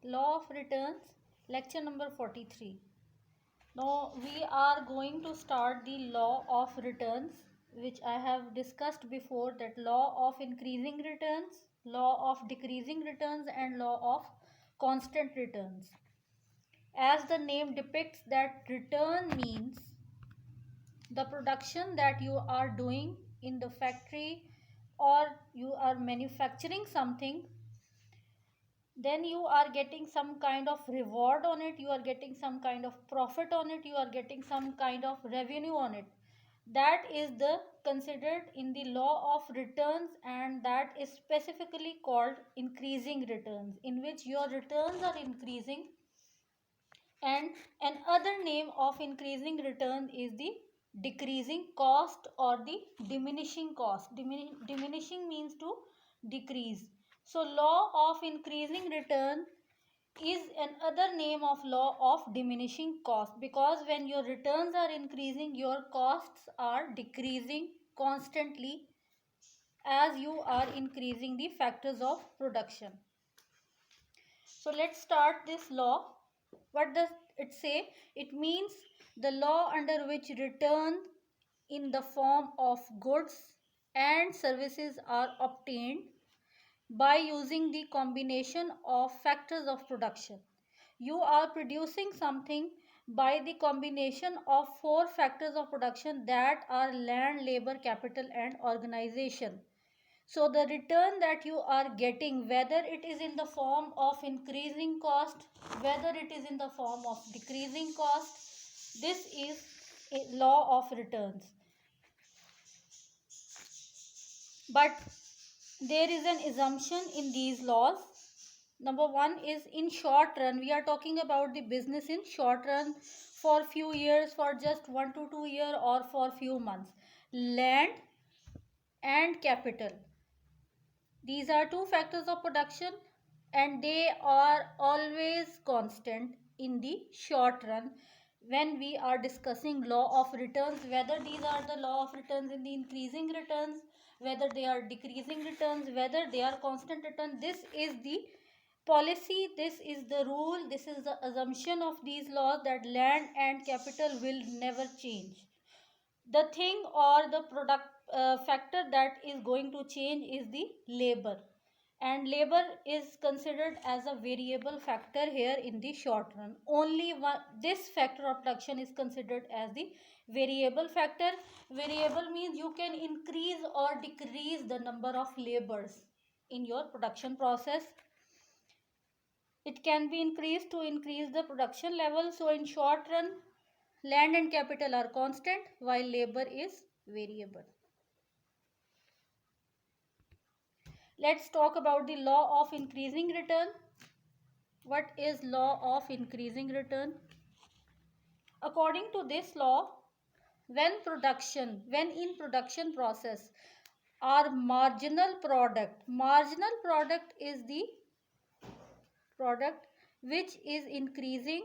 Law of returns, lecture number 43. Now we are going to start the law of returns, which I have discussed before, that law of increasing returns, law of decreasing returns, and law of constant returns. As the name depicts, that return means the production that you are doing in the factory, or you are manufacturing something, then you are getting some kind of reward on it, you are getting some kind of profit on it, you are getting some kind of revenue on it. That is the considered in the law of returns, and that is specifically called increasing returns, in which your returns are increasing. And another name of increasing return is the decreasing cost or the diminishing cost. Diminishing means to decrease. So law of increasing return is another name of law of diminishing cost, because when your returns are increasing, your costs are decreasing constantly as you are increasing the factors of production. So let's start this law. What does it say? It means the law under which return in the form of goods and services are obtained by using the combination of factors of production. You are producing something by the combination of four factors of production, that are land, labor, capital, and organization. So the return that you are getting, whether it is in the form of increasing cost, whether it is in the form of decreasing cost, this is a law of returns. But there is an assumption in these laws. Number one is, in short run, we are talking about the business in short run, for few years, for just 1 to 2 years, or for few months. Land and capital, these are two factors of production, and they are always constant in the short run. When we are discussing law of returns, whether these are the law of returns in the increasing returns, whether they are decreasing returns, whether they are constant return, this is the policy, this is the rule, this is the assumption of these laws, that land and capital will never change. The thing or the product factor that is going to change is the labor, and labor is considered as a variable factor here in the short run. Only one, this factor of production is considered as the variable factor. Variable means you can increase or decrease the number of labors in your production process. It can be increased to increase the production level. So in short run, land and capital are constant while labor is variable. Let's talk about the law of increasing return. What is law of increasing return? According to this law, when in production process, our marginal product is the product which is increasing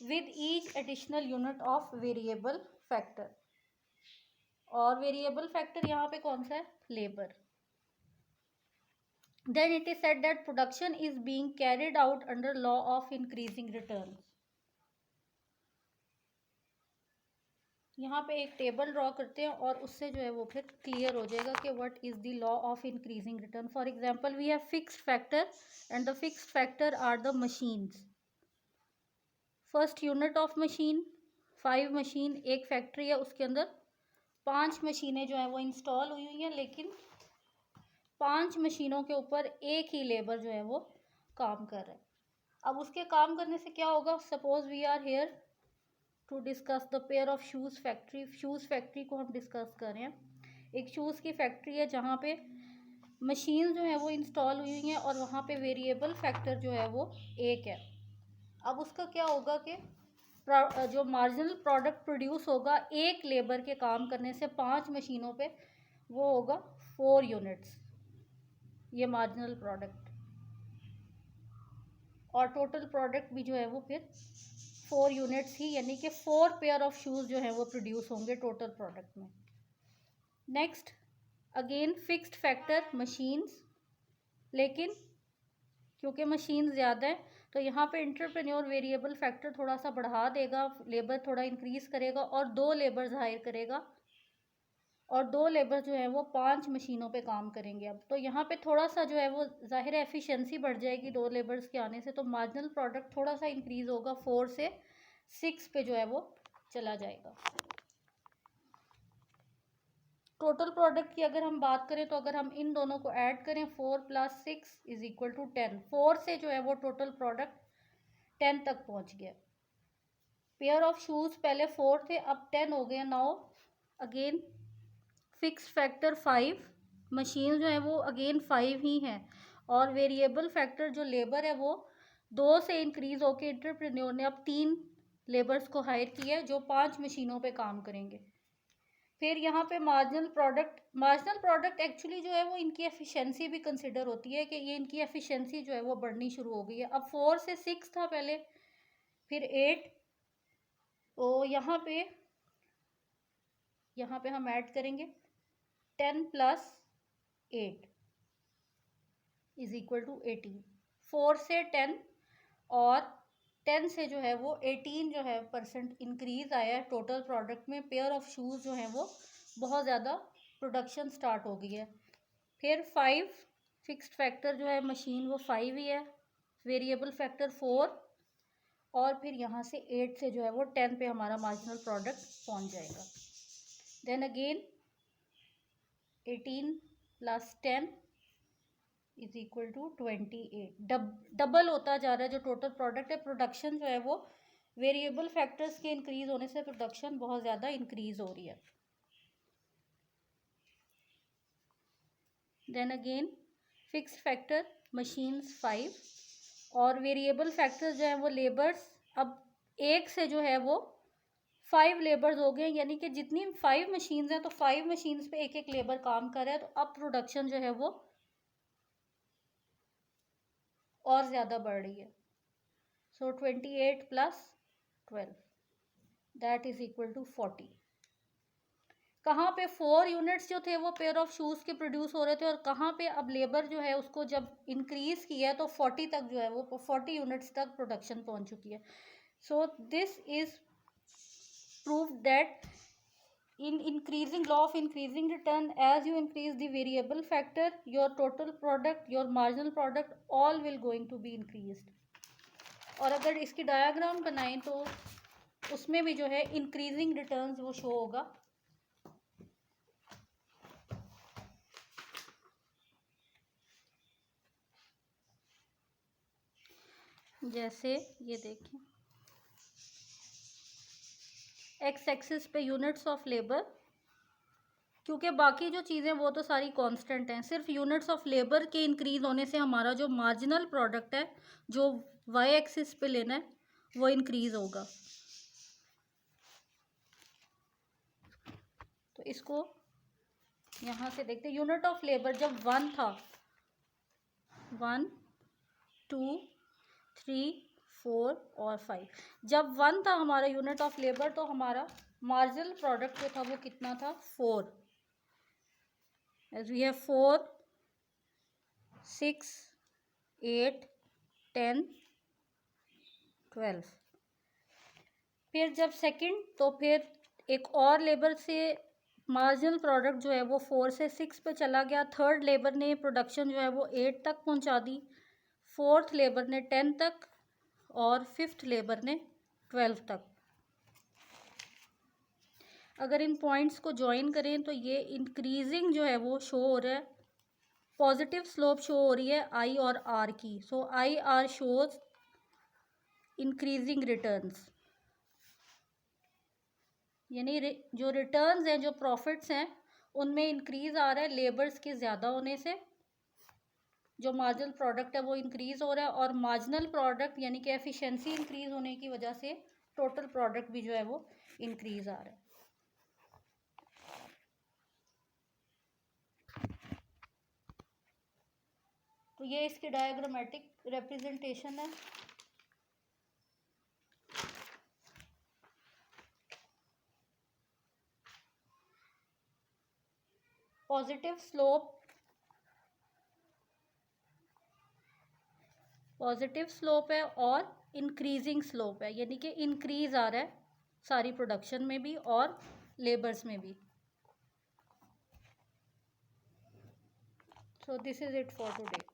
with each additional unit of variable factor. और variable factor यहाँ पे कौन सा है? Labour. Then it is said that production is being carried out under law of increasing returns. यहाँ पे एक table draw करते हैं और उससे जो है वो फिर क्लियर हो जाएगा कि what is the law of increasing return. For example, we have fixed factor, and the fixed factor are the machines. First unit of machine, 5 machine, एक फैक्ट्री है, उसके अंदर 5 मशीनें जो है वो इंस्टॉल हुई हुई हैं, लेकिन 5 मशीनों के ऊपर एक ही लेबर जो है वो काम कर रहा है. अब उसके काम करने से क्या होगा? Suppose we are here to discuss the pair of shoes factory. Shoes factory को हम डिस्कस कर रहे हैं. एक शूज़ की फैक्ट्री है जहाँ पे मशीन जो है वो इंस्टॉल हुई हुई हैं, और वहाँ पे वेरिएबल फैक्टर जो है वो एक है. अब उसका क्या होगा कि जो मार्जिनल प्रोडक्ट प्रोड्यूस होगा एक लेबर के काम करने से 5 मशीनों पे, वो होगा 4 यूनिट्स, ये मार्जिनल प्रोडक्ट. और टोटल प्रोडक्ट भी जो है वो फिर 4 यूनिट्स ही, यानी कि 4 पेयर ऑफ शूज़ जो हैं वो प्रोड्यूस होंगे टोटल प्रोडक्ट में. Next, again fixed factor machines. लेकिन क्योंकि मशीन ज़्यादा है तो यहाँ पे एंटरप्रेन्योर वेरिएबल फैक्टर थोड़ा सा बढ़ा देगा, लेबर थोड़ा इंक्रीज़ करेगा और 2 लेबर्स हायर करेगा, और 2 लेबर जो है वो 5 मशीनों पे काम करेंगे। अब तो यहाँ पे थोड़ा सा जो है वो ज़ाहिर एफिशिएंसी बढ़ जाएगी 2 लेबर्स के आने से, तो मार्जिनल प्रोडक्ट थोड़ा सा इंक्रीज़ होगा, 4 से 6 पे जो है वो चला जाएगा। टोटल प्रोडक्ट की अगर हम बात करें तो अगर हम इन दोनों को ऐड करें 4 + 6 = 10, 4 से जो है वो टोटल प्रोडक्ट 10 तक पहुँच गया। पेयर ऑफ शूज़ पहले 4 थे, अब 10 हो गए। Now again fix factor 5, machine जो है वो अगेन 5 ही हैं, और वेरिएबल फैक्टर जो लेबर है वो 2 से इंक्रीज़ होकर एंटरप्रेन्योर ने अब 3 लेबर्स को हायर किया है जो 5 मशीनों पे काम करेंगे। फिर यहाँ पे मार्जिनल प्रोडक्ट एक्चुअली जो है वो इनकी एफिशिएंसी भी कंसिडर होती है कि ये इनकी एफिशिएंसी जो है वो बढ़नी शुरू हो गई है। अब 4 से 6 था पहले, फिर 8, तो यहाँ पे हम ऐड करेंगे 10 + 8 = 18। 4 से 10 और 10 से जो है वो 18 जो है % इंक्रीज़ आया है टोटल प्रोडक्ट में। पेयर ऑफ शूज़ जो है वो बहुत ज़्यादा प्रोडक्शन स्टार्ट हो गई है। फिर 5 फिक्स्ड फैक्टर जो है मशीन वो 5 ही है, वेरिएबल फैक्टर 4, और फिर यहाँ से 8 से जो है वो 10 पे हमारा मार्जिनल प्रोडक्ट पहुँच जाएगा। Then again 18 + 10 = 28। डबल होता जा रहा है जो टोटल प्रोडक्ट है। प्रोडक्शन जो है वो वेरिएबल फैक्टर्स के इंक्रीज होने से प्रोडक्शन बहुत ज़्यादा इंक्रीज हो रही है। Then again fixed factor machines 5 और वेरिएबल फैक्टर्स जो है वो लेबर्स, अब 1 से जो है वो 5 लेबर्स हो गए, यानी कि जितनी 5 मशीन्स हैं तो 5 मशीन्स पे एक एक लेबर काम कर रहा है, तो अब प्रोडक्शन जो है वो और ज़्यादा बढ़ रही है। सो 28 + 12 दैट इज़ इक्वल टू 40। कहाँ पे 4 यूनिट्स जो थे वो पेयर ऑफ शूज़ के प्रोड्यूस हो रहे थे, और कहाँ पे अब लेबर जो है उसको जब इंक्रीज़ किया तो 40 तक जो है वो 40 यूनिट्स तक प्रोडक्शन पहुँच चुकी है। So this is prove that in increasing law of increasing return, as you increase the variable factor, your total product, your marginal product, all will going to be increased। और अगर इसकी diagram बनाएं तो उसमें भी जो है इंक्रीजिंग रिटर्न्स वो शो होगा। जैसे ये देखिए, एक्स एक्सिस पे यूनिट्स ऑफ लेबर, क्योंकि बाकी जो चीज़ें वो तो सारी कांस्टेंट हैं, सिर्फ यूनिट्स ऑफ लेबर के इंक्रीज होने से हमारा जो मार्जिनल प्रोडक्ट है जो वाई एक्सिस पे लेना है वो इंक्रीज होगा। तो इसको यहाँ से देखते हैं, यूनिट ऑफ लेबर जब 1 था, 1 2 3 4 और 5, जब 1 था हमारा यूनिट ऑफ लेबर तो हमारा मार्जिनल प्रोडक्ट जो था वो कितना था, 4। as we have 4 6 8 10 12। फिर जब सेकंड, तो फिर एक और लेबर से मार्जिनल प्रोडक्ट जो है वो 4 से 6 पे चला गया। थर्ड लेबर ने प्रोडक्शन जो है वो 8 तक पहुंचा दी, फोर्थ लेबर ने 10 तक, और फिफ्थ लेबर ने 12 तक। अगर इन पॉइंट्स को ज्वाइन करें तो ये इंक्रीजिंग जो है वो शो हो रहा है, पॉजिटिव स्लोप शो हो रही है आई और आर की। So I R shows increasing returns, यानी जो रिटर्न्स हैं, जो प्रॉफिट्स हैं, उनमें इंक्रीज आ रहा है लेबर्स के ज़्यादा होने से। जो मार्जिनल प्रोडक्ट है वो इंक्रीज हो रहा है, और मार्जिनल प्रोडक्ट यानी कि एफिशिएंसी इंक्रीज होने की वजह से टोटल प्रोडक्ट भी जो है वो इंक्रीज आ रहा है। तो ये इसकी डायग्रामेटिक रिप्रेजेंटेशन है। पॉजिटिव स्लोप पॉजिटिव स्लोप है और इंक्रीजिंग स्लोप है, यानी कि इंक्रीज आ रहा है सारी प्रोडक्शन में भी और लेबर्स में भी. So this is it for today.